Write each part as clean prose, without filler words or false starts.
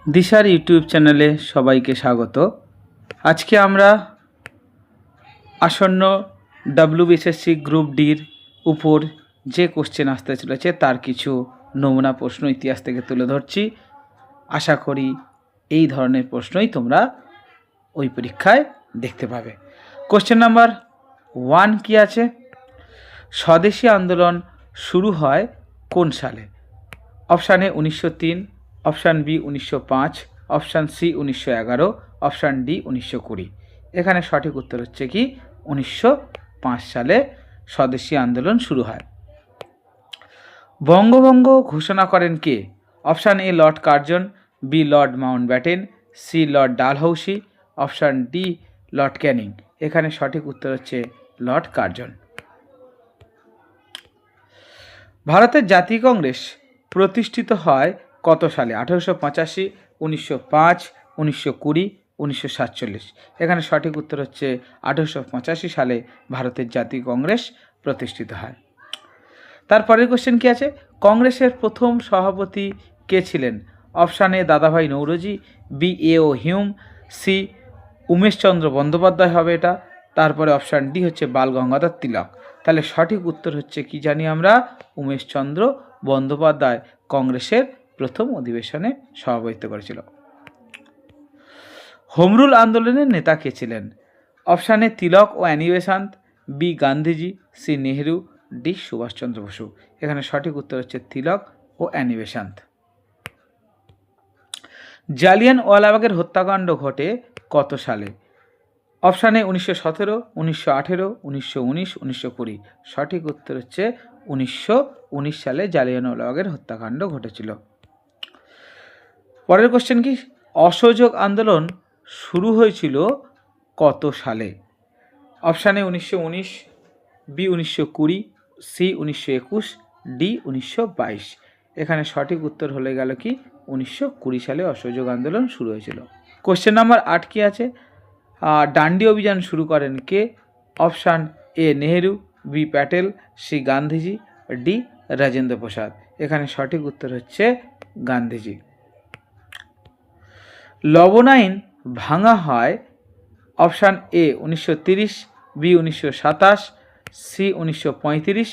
দিশার ইউটিউব চ্যানেলে সবাইকে স্বাগত। আজকে আমরা আসন্ন WBSSC গ্রুপ ডির উপর যে কোশ্চেন আসতে চলেছে তার কিছু নমুনা প্রশ্ন ইতিহাস থেকে তুলে ধরছি। আশা করি এই ধরনের প্রশ্নই তোমরা ওই পরীক্ষায় দেখতে পাবে। কোশ্চেন নাম্বার 1 কি আছে? স্বদেশী আন্দোলন শুরু হয় কোন সালে? Option A 1903, option B 1905, option C 1911, option D 1920। এখানে সঠিক উত্তর হচ্ছে কি 1905 সালে স্বদেশী আন্দোলন শুরু হয়। বঙ্গভঙ্গ ঘোষণা করেন কে? Option A Lord Curzon, B Lord Mountbatten, C Lord Dalhousie, option D Lord Canning. এখানে সঠিক উত্তর হচ্ছে লর্ড কার্জন। ভারতের জাতীয় কংগ্রেস প্রতিষ্ঠিত হয় কত সালে? 1885, 1905, 1920, 1947। এখানে সঠিক উত্তর হচ্ছে 1885 সালে ভারতের জাতীয় কংগ্রেস প্রতিষ্ঠিত হয়। তারপরের কোশ্চেন কি আছে? কংগ্রেসের প্রথম সভাপতি কে ছিলেন? Option A Dadabhai Naoroji, B A O Hume, C Umeshchandra Bandyopadhyay হবে এটা, তারপরে অপশান ডি হচ্ছে বাল গঙ্গাধর তিলক। তাহলে সঠিক উত্তর হচ্ছে কি জানি আমরা? উমেশচন্দ্র বন্দ্যোপাধ্যায় কংগ্রেসের প্রথম অধিবেশনে সভাপতিত্ব করেছিল। হোমরুল আন্দোলনের নেতা কে ছিলেন? অপশান এ তিলক ও Annie Besant, B Gandhiji, C Nehru, D Subhash Chandra Bose. এখানে সঠিক উত্তর হচ্ছে তিলক ও অ্যানি বেসান্ত। জালিয়ানওয়ালাবাগের হত্যাকাণ্ড ঘটে কত সালে? অপশান এ 1917, 1918, 1919, 1920। সঠিক উত্তর হচ্ছে 1919 সালে জালিয়ানওয়ালাবাগের হত্যাকাণ্ড ঘটেছিল। পরের কোশ্চেন কি? অসহযোগ আন্দোলন শুরু হয়েছিল কত সালে? Option A 1919, B 1920, C 1921, D 1922। এখানে সঠিক উত্তর হলে গেল কি 1920 সালে অসহযোগ আন্দোলন শুরু হয়েছিল। কোশ্চেন নাম্বার 8 কি আছে? ডান্ডি অভিযান শুরু করেন কে? Option A Nehru, B Patel, C Gandhiji, D Rajendra Prasad. এখানে সঠিক উত্তর হচ্ছে গান্ধীজি। লবণ আইন ভাঙা হয় option A 1930, B 1927, C 1935,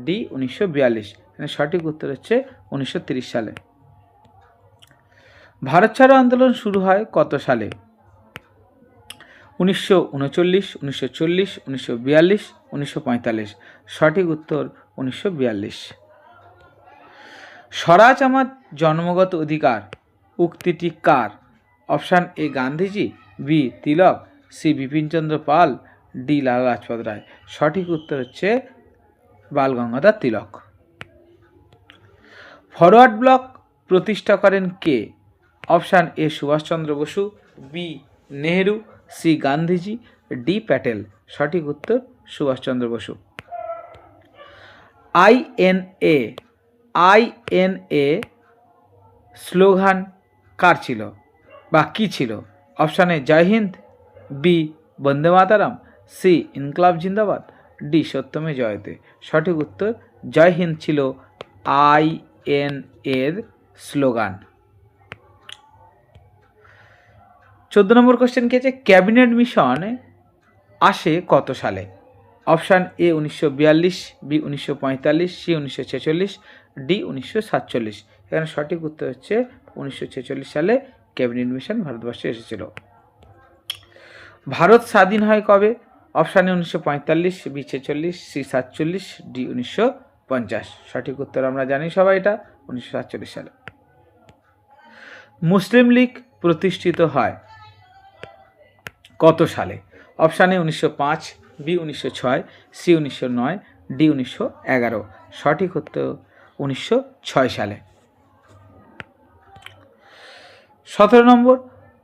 D 1942। এখানে সঠিক উত্তর হচ্ছে 1930 সালে। ভারত ছাড়ো আন্দোলন শুরু হয় কত সালে? 1939, 1940, 1942, 1945। সঠিক উত্তর 1942। স্বরাজ আমার জন্মগত অধিকার উক্তিটি কার? Option A Gandhiji, B Tilak, C Bipinchandra Pal, D Lala Lajpat Rai. সঠিক উত্তর হচ্ছে বাল গঙ্গাধর তিলক। ফরওয়ার্ড ব্লক প্রতিষ্ঠা করেন কে? Option A Subhashchandra Bose, B Nehru, C Gandhiji, D Patel. সঠিক উত্তর সুভাষচন্দ্র বসু। আইএনএ স্লোগান কার ছিল বা কি ছিল? Option A Jai Hind, B Bande Mataram, C Inquilab Zindabad, D সত্যমে Jayate. সঠিক উত্তর জয় হিন্দ ছিল আইএনএর স্লোগান। 14 নম্বর কোশ্চেন কি আছে? ক্যাবিনেট মিশন আসে কত সালে? Option A 1942, B 1945, C 1946, D 1947। এখানে সঠিক উত্তর হচ্ছে 1946 সালে ক্যাবিনেট মিশন ভারতবর্ষে এসেছিল। ভারত স্বাধীন হয় কবে? Option A 1945, B 46, C 47, D 1950। সঠিক উত্তর আমরা জানি সবাই এটা 1947 সালে। মুসলিম লীগ প্রতিষ্ঠিত হয় কত সালে? Option A 1905, B 1906, C 1909, D 1911। সঠিক উত্তর 1906 সালে। 17 নম্বর,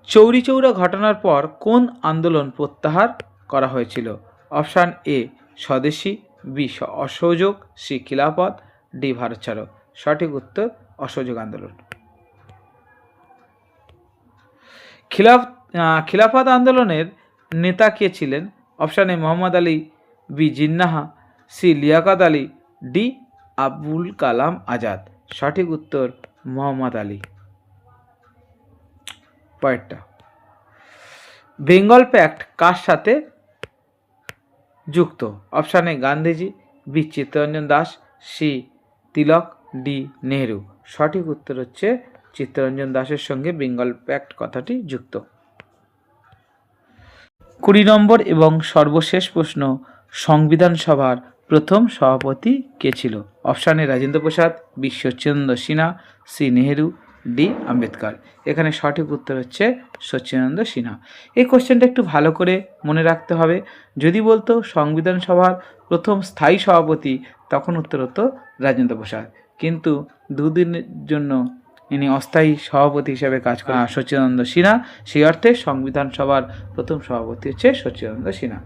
চৌরি চৌরা ঘটনার পর কোন আন্দোলন প্রত্যাহার করা হয়েছিল? অপশান এ স্বদেশী, বি অসহযোগ, সি খিলাফত, ডি ভারত ছাড়ো। সঠিক উত্তর অসহযোগ আন্দোলন। খিলাফত আন্দোলনের নেতা কে ছিলেন? Option A Mohammad Ali, B Jinnah, C Liaquat Ali, D Abul Kalam Azad. সঠিক উত্তর মোহাম্মদ আলী। পরেরটা, বেঙ্গল প্যাক্ট কার সাথে যুক্ত? Option A Gandhiji, B Chittaranjan Das, C Tilak, D Nehru. সঠিক উত্তর হচ্ছে চিত্তরঞ্জন দাসের সঙ্গে বেঙ্গল প্যাক্ট কথাটি যুক্ত। 20 নম্বর এবং সর্বশেষ প্রশ্ন, সংবিধান সভার প্রথম সভাপতি কে ছিল? Option A Rajendra Prasad, B Sachchidananda Sinha, C Nehru, D Ambedkar. এখানে সঠিক উত্তর হচ্ছে সচ্চিদানন্দ সিনহা। এই কোশ্চেনটা একটু ভালো করে মনে রাখতে হবে। যদি বলতো সংবিধান সভার প্রথম স্থায়ী সভাপতি, তখন উত্তর হতো রাজেন্দ্র প্রসাদ, কিন্তু দুদিনের জন্য ইনি অস্থায়ী সভাপতি হিসেবে কাজ করেন সচ্চিদানন্দ সিনহা, সেই অর্থে সংবিধান সভার প্রথম সভাপতি হচ্ছে সচ্চিদানন্দ সিনহা।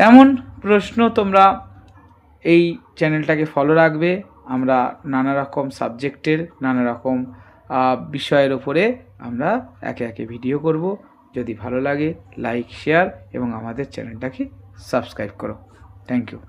এমন প্রশ্ন তোমরা এই চ্যানেলটাকে ফলো রাখবে। আমরা নানা রকম সাবজেক্টের নানা রকম বিষয়ের ওপরে আমরা একে একে ভিডিও করব। যদি ভালো লাগে লাইক, শেয়ার এবং আমাদের চ্যানেলটাকে সাবস্ক্রাইব করো। Thank you.